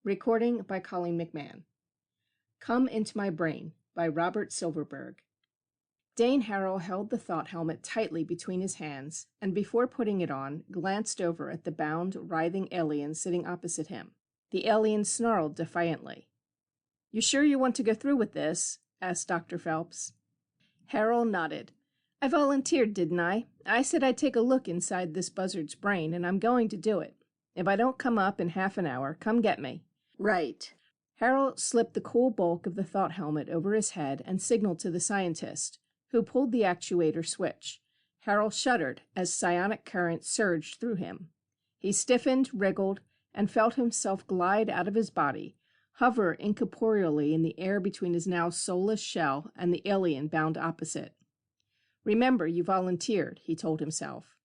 Recording by Colleen McMahon. Come Into My Brain by Robert Silverberg. Dane Harrell held the thought helmet tightly between his hands and before putting it on, glanced over at the bound, writhing alien sitting opposite him. The alien snarled defiantly. "You sure you want to go through with this?" asked Dr. Phelps. Harrell nodded. "I volunteered, didn't I? I said I'd take a look inside this buzzard's brain, and I'm going to do it. If I don't come up in half an hour, come get me." "Right." Harrell slipped the cool bulk of the thought helmet over his head and signaled to the scientist, who pulled the actuator switch. Harrell shuddered as psionic current surged through him. He stiffened, wriggled, and felt himself glide out of his body, hover incorporeally in the air between his now soulless shell and the alien bound opposite. "Remember, you volunteered," he told himself.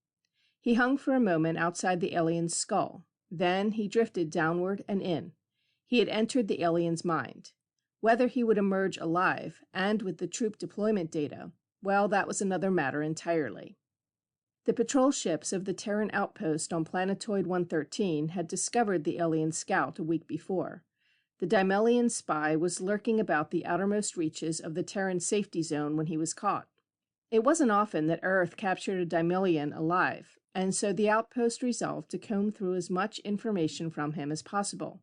He hung for a moment outside the alien's skull. Then he drifted downward and in. He had entered the alien's mind. Whether he would emerge alive, and with the troop deployment data, well, that was another matter entirely. The patrol ships of the Terran outpost on planetoid 113 had discovered the alien scout a week before. The Dimelian spy was lurking about the outermost reaches of the Terran safety zone when he was caught. It wasn't often that Earth captured a Dimelian alive, and so the outpost resolved to comb through as much information from him as possible.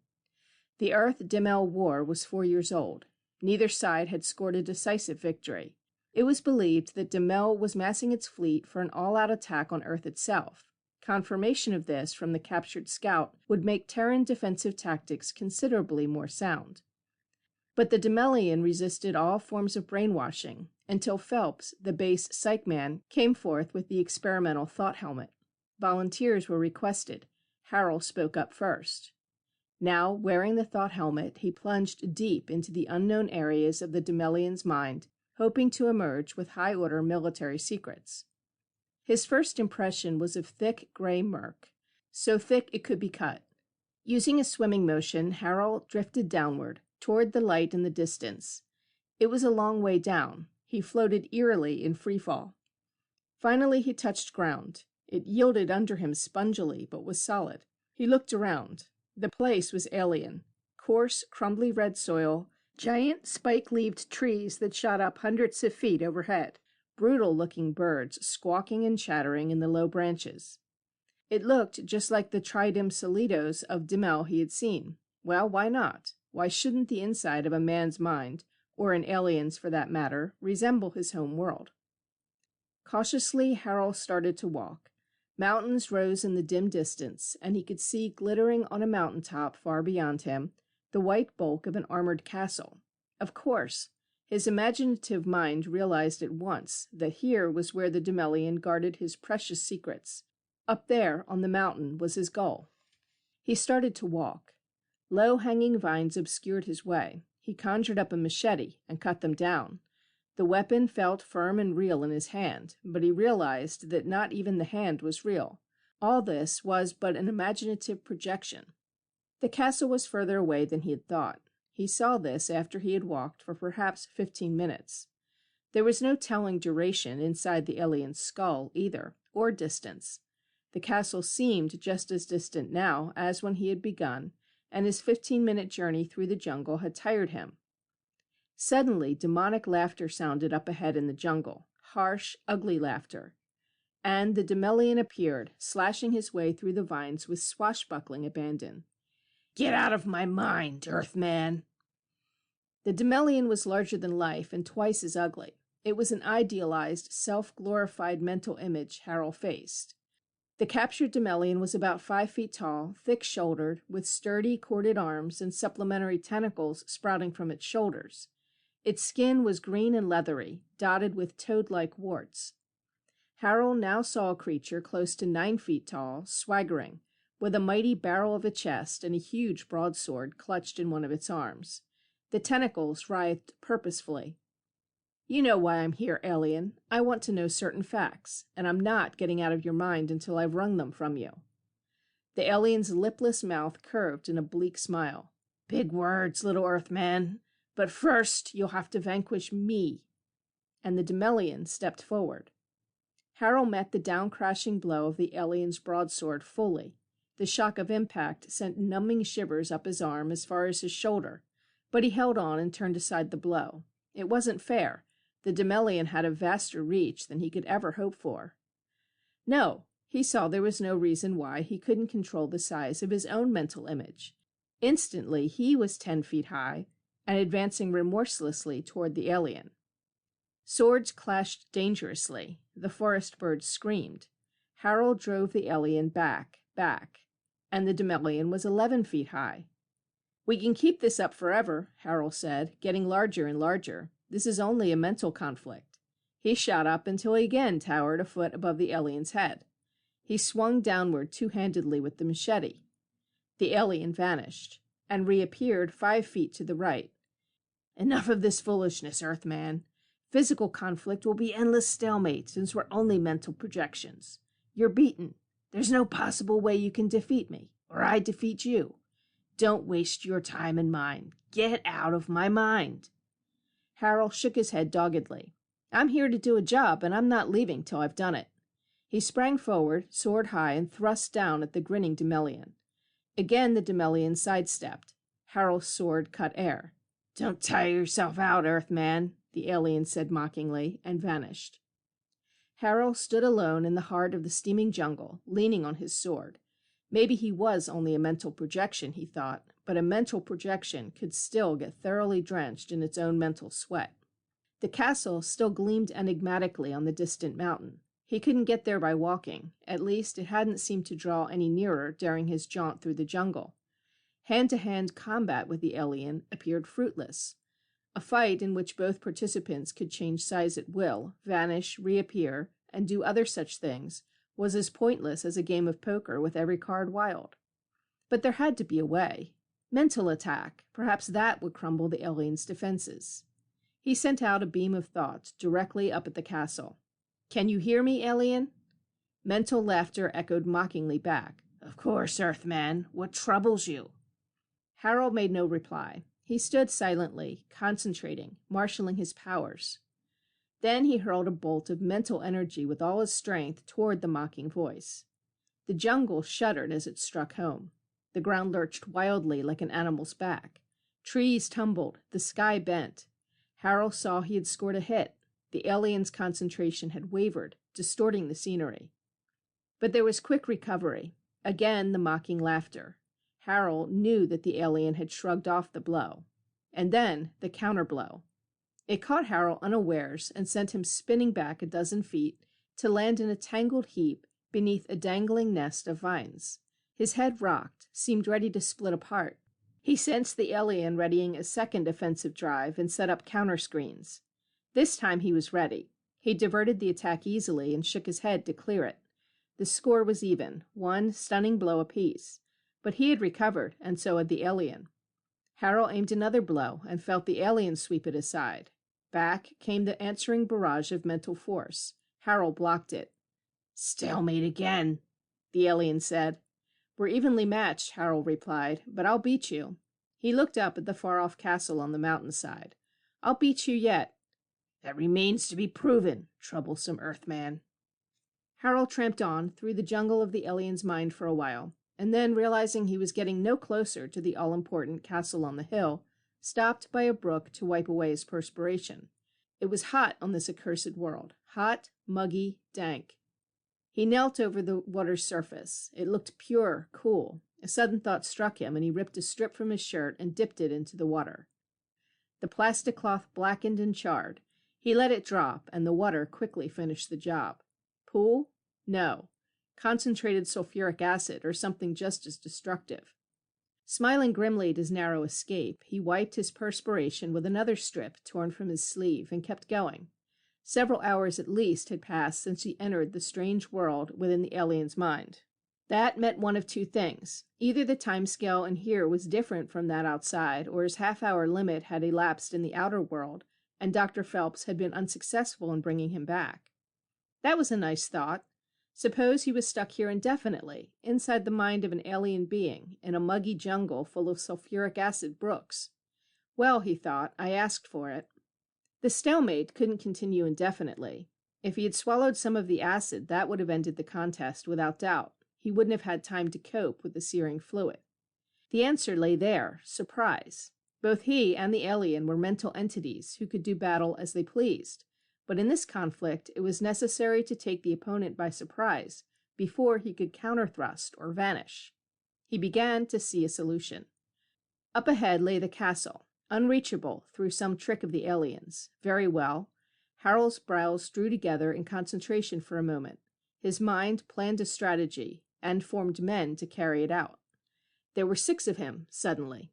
The Earth-Dimel War was 4 years old. Neither side had scored a decisive victory. It was believed that Dimel was massing its fleet for an all-out attack on Earth itself. Confirmation of this from the captured scout would make Terran defensive tactics considerably more sound. But the Dimelian resisted all forms of brainwashing until Phelps, the base psych man, came forth with the experimental thought helmet. Volunteers were requested. Harrell spoke up first. Now, wearing the thought helmet, he plunged deep into the unknown areas of the Dimelian's mind, hoping to emerge with high-order military secrets. His first impression was of thick gray murk, so thick it could be cut. Using a swimming motion, Harrell drifted downward, toward the light in the distance. It was a long way down. He floated eerily in freefall. Finally, he touched ground. It yielded under him spongily, but was solid. He looked around. The place was alien. Coarse, crumbly red soil, giant spike-leaved trees that shot up hundreds of feet overhead, brutal-looking birds squawking and chattering in the low branches. It looked just like the tridym solidos of Dimel he had seen. Well, why not? Why shouldn't the inside of a man's mind, or an alien's for that matter, resemble his home world? Cautiously, Harrell started to walk. Mountains rose in the dim distance, and he could see glittering on a mountaintop far beyond him the white bulk of an armored castle. Of course, his imaginative mind realized at once that here was where the Dimelian guarded his precious secrets. Up there on the mountain was his goal. He started to walk. Low-hanging vines obscured his way. He conjured up a machete and cut them down. The weapon felt firm and real in his hand, but he realized that not even the hand was real. All this was but an imaginative projection. The castle was further away than he had thought. He saw this after he had walked for perhaps 15 minutes. There was no telling duration inside the alien's skull either, or distance. The castle seemed just as distant now as when he had begun, and his 15-minute journey through the jungle had tired him. Suddenly, demonic laughter sounded up ahead in the jungle, harsh, ugly laughter. And the Dimelian appeared, slashing his way through the vines with swashbuckling abandon. "Get out of my mind, Earthman!" The Dimelian was larger than life and twice as ugly. It was an idealized, self-glorified mental image Harrell faced. The captured Dimelian was about 5 feet tall, thick-shouldered, with sturdy, corded arms and supplementary tentacles sprouting from its shoulders. Its skin was green and leathery, dotted with toad-like warts. Harrell now saw a creature close to 9 feet tall, swaggering, with a mighty barrel of a chest and a huge broadsword clutched in one of its arms. The tentacles writhed purposefully. "You know why I'm here, alien. I want to know certain facts, and I'm not getting out of your mind until I've wrung them from you." The alien's lipless mouth curved in a bleak smile. "Big words, little Earthman. But first, you'll have to vanquish me." And the Dimelian stepped forward. Harrell met the down-crashing blow of the alien's broadsword fully. The shock of impact sent numbing shivers up his arm as far as his shoulder, but he held on and turned aside the blow. It wasn't fair. The Demelian had a vaster reach than he could ever hope for. No, he saw there was no reason why he couldn't control the size of his own mental image. Instantly, he was 10 feet high and advancing remorselessly toward the alien. Swords clashed dangerously. The forest birds screamed. Harold drove the alien back, and the Demelian was 11 feet high. "We can keep this up forever," Harold said, getting larger and larger. "This is only a mental conflict." He shot up until he again towered a foot above the alien's head. He swung downward two-handedly with the machete. The alien vanished, and reappeared 5 feet to the right. "Enough of this foolishness, Earthman. Physical conflict will be endless stalemate since we're only mental projections. You're beaten. There's no possible way you can defeat me, or I defeat you. Don't waste your time and mine. Get out of my mind." Harold shook his head doggedly. "I'm here to do a job, and I'm not leaving till I've done it." He sprang forward, sword high, and thrust down at the grinning Demelian. Again the Demelian sidestepped. Harold's sword cut air. "Don't tire yourself out, Earthman," the alien said mockingly, and vanished. Harold stood alone in the heart of the steaming jungle, leaning on his sword. Maybe he was only a mental projection, he thought, but a mental projection could still get thoroughly drenched in its own mental sweat. The castle still gleamed enigmatically on the distant mountain. He couldn't get there by walking. At least, it hadn't seemed to draw any nearer during his jaunt through the jungle. Hand-to-hand combat with the alien appeared fruitless. A fight in which both participants could change size at will, vanish, reappear, and do other such things was as pointless as a game of poker with every card wild. But there had to be a way. Mental attack. Perhaps that would crumble the alien's defenses. He sent out a beam of thought directly up at the castle. "Can you hear me, alien?" Mental laughter echoed mockingly back. "Of course, Earthman. What troubles you?" Harold made no reply. He stood silently, concentrating, marshaling his powers. Then he hurled a bolt of mental energy with all his strength toward the mocking voice. The jungle shuddered as it struck home. The ground lurched wildly like an animal's back. Trees tumbled, the sky bent. Harold saw he had scored a hit. The alien's concentration had wavered, distorting the scenery. But there was quick recovery. Again the mocking laughter. Harold knew that the alien had shrugged off the blow. And then the counterblow. It caught Harold unawares and sent him spinning back a dozen feet to land in a tangled heap beneath a dangling nest of vines. His head rocked, seemed ready to split apart. He sensed the alien readying a second offensive drive and set up counter-screens. This time he was ready. He diverted the attack easily and shook his head to clear it. The score was even, one stunning blow apiece. But he had recovered, and so had the alien. Harold aimed another blow and felt the alien sweep it aside. Back came the answering barrage of mental force. Harold blocked it. "Stalemate again," the alien said. "We're evenly matched," Harold replied, "but I'll beat you." He looked up at the far-off castle on the mountainside. "I'll beat you yet." "That remains to be proven, troublesome Earthman." Harold tramped on through the jungle of the alien's mind for a while, and then, realizing he was getting no closer to the all-important castle on the hill, stopped by a brook to wipe away his perspiration. It was hot on this accursed world. Hot, muggy, dank. He knelt over the water's surface. It looked pure, cool. A sudden thought struck him, and he ripped a strip from his shirt and dipped it into the water. The plastic cloth blackened and charred. He let it drop, and the water quickly finished the job. Pool? No. Concentrated sulfuric acid, or something just as destructive. Smiling grimly at his narrow escape, he wiped his perspiration with another strip torn from his sleeve and kept going. Several hours at least had passed since he entered the strange world within the alien's mind. That meant one of two things. Either the timescale in here was different from that outside, or his half-hour limit had elapsed in the outer world, and Dr. Phelps had been unsuccessful in bringing him back. That was a nice thought. Suppose he was stuck here indefinitely, inside the mind of an alien being, in a muggy jungle full of sulfuric acid brooks. Well, he thought, I asked for it. The stalemate couldn't continue indefinitely. If he had swallowed some of the acid, that would have ended the contest without doubt. he wouldn't have had time to cope with the searing fluid. The answer lay there, surprise. Both he and the alien were mental entities who could do battle as they pleased, but in this conflict it was necessary to take the opponent by surprise before he could counterthrust or vanish. He began to see a solution. Up ahead lay the castle, unreachable through some trick of the aliens. Very well. Harold's brows drew together in concentration for a moment. His mind planned a strategy and formed men to carry it out. There were 6 of him, suddenly.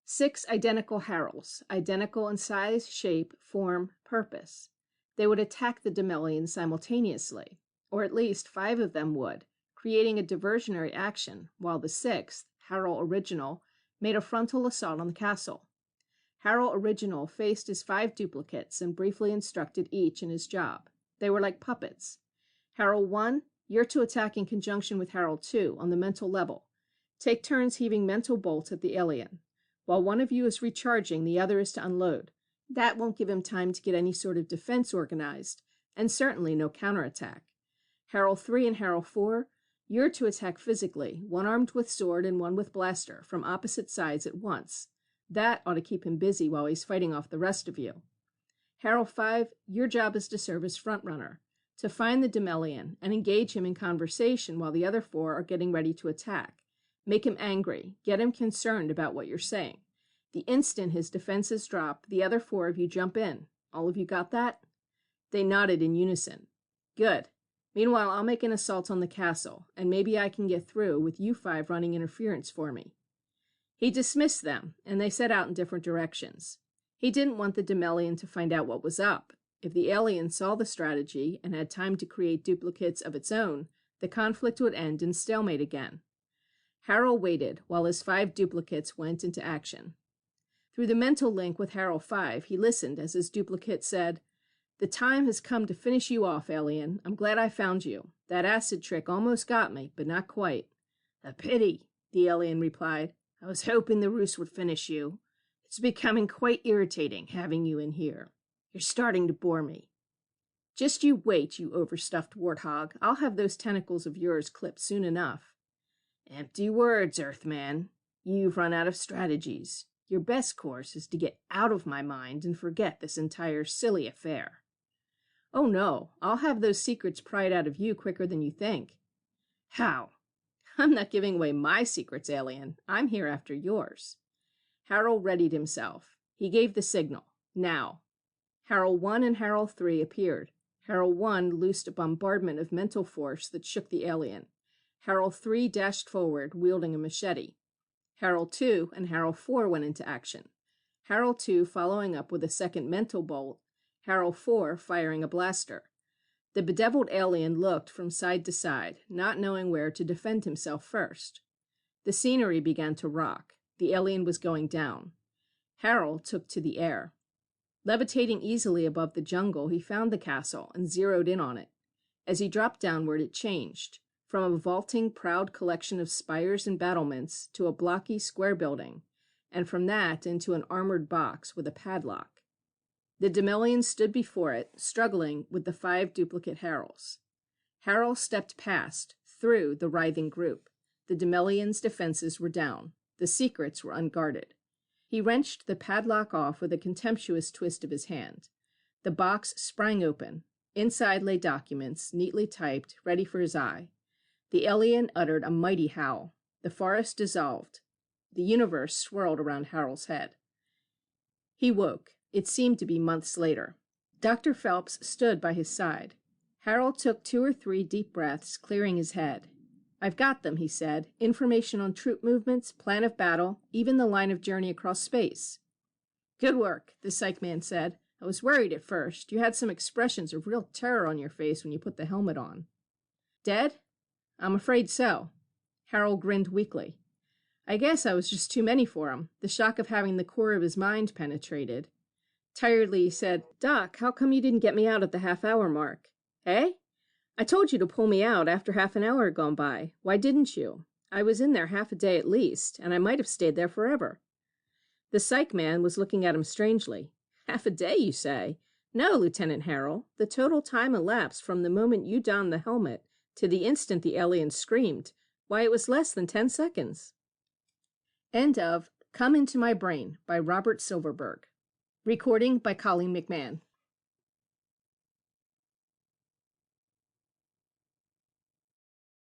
6 identical Harolds, identical in size, shape, form, purpose. They would attack the Demelians simultaneously, or at least 5 of them would, creating a diversionary action, while the 6th, Harold Original, made a frontal assault on the castle. Harold Original faced his 5 duplicates and briefly instructed each in his job. They were like puppets. Harold 1, you're to attack in conjunction with Harold 2 on the mental level. Take turns heaving mental bolts at the alien. While one of you is recharging, the other is to unload. That won't give him time to get any sort of defense organized, and certainly no counterattack. Harold 3 and Harold 4, you're to attack physically, one armed with sword and one with blaster, from opposite sides at once. That ought to keep him busy while he's fighting off the rest of you. Harold 5, your job is to serve as frontrunner, to find the Demelian and engage him in conversation while the other 4 are getting ready to attack. Make him angry, get him concerned about what you're saying. The instant his defenses drop, the other 4 of you jump in. All of you got that? They nodded in unison. Good. Meanwhile, I'll make an assault on the castle, and maybe I can get through with you 5 running interference for me. He dismissed them, and they set out in different directions. He didn't want the Demelian to find out what was up. If the alien saw the strategy and had time to create duplicates of its own, the conflict would end in stalemate again. Harold waited while his 5 duplicates went into action. Through the mental link with Harold 5, he listened as his duplicate said, "The time has come to finish you off, alien. I'm glad I found you. That acid trick almost got me, but not quite." "A pity," the alien replied. "I was hoping the ruse would finish you. It's becoming quite irritating having you in here. You're starting to bore me." "Just you wait, you overstuffed warthog. I'll have those tentacles of yours clipped soon enough." "Empty words, Earthman. You've run out of strategies. Your best course is to get out of my mind and forget this entire silly affair." "Oh no, I'll have those secrets pried out of you quicker than you think." "How?" "I'm not giving away my secrets, alien. I'm here after yours." Harold readied himself. He gave the signal. Now. Harold 1 and Harold 3 appeared. Harold 1 loosed a bombardment of mental force that shook the alien. Harold 3 dashed forward, wielding a machete. Harold 2 and Harold 4 went into action. Harold 2 following up with a second mental bolt, Harold 4 firing a blaster. The bedeviled alien looked from side to side, not knowing where to defend himself first. The scenery began to rock. The alien was going down. Harold took to the air. Levitating easily above the jungle, he found the castle and zeroed in on it. As he dropped downward, it changed, from a vaulting, proud collection of spires and battlements to a blocky square building, and from that into an armored box with a padlock. The Demelian stood before it, struggling with the 5 duplicate Harolds. Harold stepped past, through the writhing group. The Demelian's defenses were down. The secrets were unguarded. He wrenched the padlock off with a contemptuous twist of his hand. The box sprang open. Inside lay documents, neatly typed, ready for his eye. The alien uttered a mighty howl. The forest dissolved. The universe swirled around Harold's head. He woke. It seemed to be months later. Dr. Phelps stood by his side. Harold took 2 or 3 deep breaths, clearing his head. "I've got them," he said. "Information on troop movements, plan of battle, even the line of journey across space." "Good work," the psych man said. "I was worried at first. You had some expressions of real terror on your face when you put the helmet on." "Dead?" "I'm afraid so." Harold grinned weakly. "I guess I was just too many for him. The shock of having the core of his mind penetrated." Tiredly, he said, "Doc, how come you didn't get me out at the half-hour mark?" "Eh? I told you to pull me out after half an hour had gone by. Why didn't you? I was in there half a day at least, and I might have stayed there forever." The psych man was looking at him strangely. "Half a day, you say? No, Lieutenant Harold. The total time elapsed from the moment you donned the helmet To the instant the alien screamed. Why, it was less than 10 seconds. End of Come Into My Brain by Robert Silverberg. Recording by Colleen McMahon.